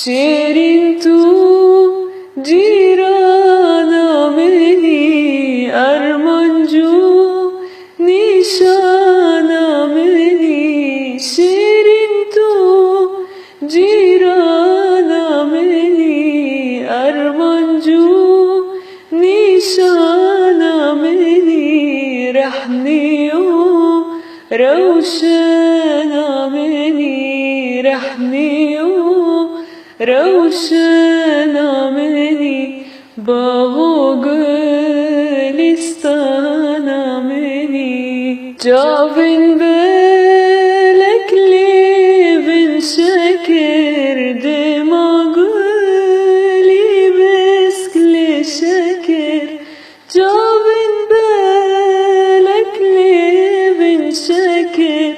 شيرين تو جيرانا مني أرمنجو نشانا مني شيرين تو جيرانا مني أرمنجو نشانا مني رحنيو روشنا مني رحنيو روشنا مني باغو گلستانا مني جابن بالك ليبن شكر دماغلي بسكل شكر جابن بالك ليبن شكر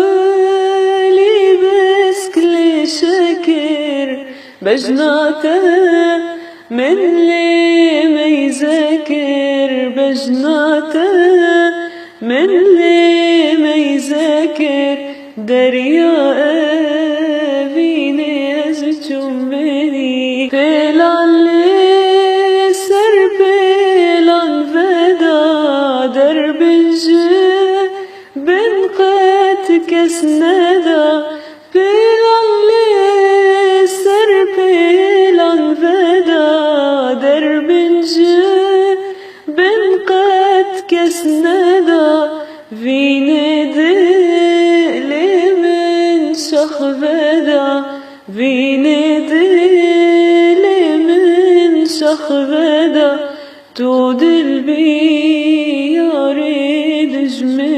دماغلي بسكل شكر بجناته من لي ما يذاكر بجناته من لي ما يذاكر دريا بيني أزجمني بلان لي سر بلان فدا درب الجي بن قد كسندا بلان لي سر بلان فدا درب الجي بن قد كسندا فيني دلي من شخبدا فيني دلي من شخبدا تودل بي يا ريد جميل